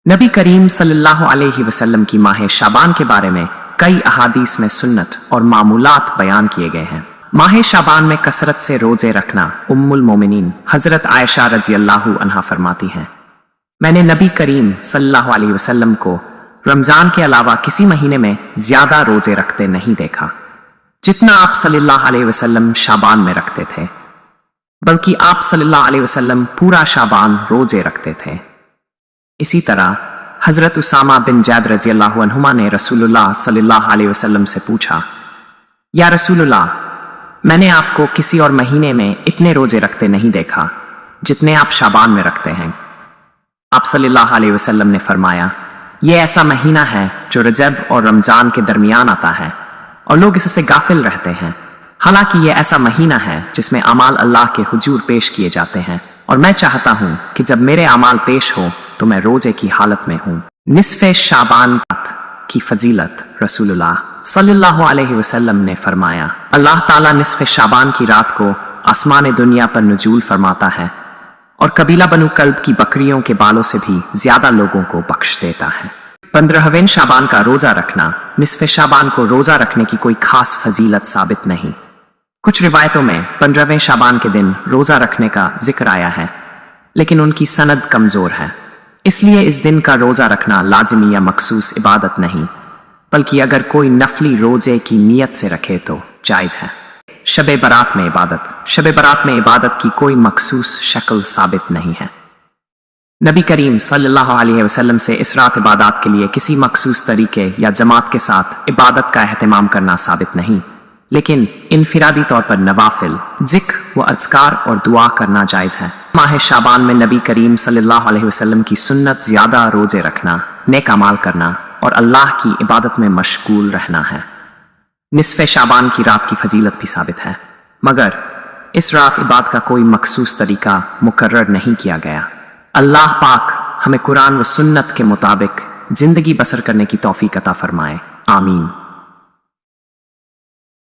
नबी करीम सल्लल्लाहु अलैहि वसल्लम की माह शाबान के बारे में कई अहादीस में सुन्नत और मामूलात बयान किए गए हैं। माह शाबान में कसरत से रोजे रखना उम्मुल मोमिनीन हजरत आयशा रजी अल्लाहु अन्हा फरमाती हैं, मैंने नबी करीम सल्लल्लाहु अलैहि वसल्लम को रमजान के अलावा किसी महीने में ज्यादा रोजे रखते नहीं देखा जितना आप सल्लल्लाहु अलैहि वसल्लम शाबान में रखते थे, बल्कि आप सल्लल्लाहु अलैहि वसल्लम पूरा शाबान रोजे रखते थे। इसी तरह हजरत उसामा बिन जैद रजी अल्लाहु अन्हुमा ने रसूलुल्लाह सल्लल्लाहु अलैहि वसल्लम से पूछा, या रसूलुल्लाह, मैंने आपको किसी और महीने में इतने रोजे रखते नहीं देखा जितने आप शाबान में रखते हैं। आप सल्लल्लाहु अलैहि वसल्लम ने फरमाया, यह ऐसा महीना है जो रजब और रमजान के दरमियान आता है और लोग इससे गाफिल रहते हैं। हालांकि यह ऐसा महीना है जिसमें अमाल अल्लाह के हुजूर पेश किए जाते हैं और मैं चाहता हूं कि जब मेरे अमाल पेश हो तो मैं रोजे की हालत में हूं। निस्फ़े शाबान की फजीलत रसूलुल्लाह सल्लल्लाहु अलैहि वसल्लम ने फरमाया, अल्लाह ताला निस्फ़े शाबान की रात को आसमान दुनिया पर नुजूल फरमाता है और कबीला बनु कल्ब की बकरियों के बालों से भी ज्यादा लोगों को बख्श देता है। 15वें शाबान का रोजा रखना। निस्फ़े शाबान को रोजा रखने की कोई खास फजीलत साबित नहीं। कुछ रिवायतों में 15वें शाबान के दिन रोजा रखने का जिक्र आया है, लेकिन उनकी सनद कमजोर है, इसलिए इस दिन का रोजा रखना लाजिमी या मखसूस इबादत नहीं, बल्कि अगर कोई नफली रोजे की नीयत से रखे तो जायज है। शबे बरात में इबादत। शबे बरात में इबादत की कोई मखसूस शक्ल साबित नहीं है। नबी करीम सल्लल्लाहु अलैहि वसल्लम से इस रात इबादत के लिए किसी मखसूस तरीके या जमात के साथ इबादत का एहतमाम करना साबित नहीं, लेकिन इनफिरादी तौर पर नवाफिल जिक्र व अज़कार और दुआ करना जायज है। माह शाबान में नबी करीम सल्लल्लाहु अलैहि वसल्लम की सुन्नत ज्यादा रोजे रखना, नेक अमाल करना और अल्लाह की इबादत में मशगूल रहना है। निस्फ़े शाबान की रात की फजीलत भी साबित है, मगर इस रात इबादत का कोई मखसूस तरीका मुकर्रर नहीं किया गया। अल्लाह पाक हमें कुरान व सुन्नत के मुताबिक जिंदगी बसर करने की तौफीक अता फरमाए। आमीन।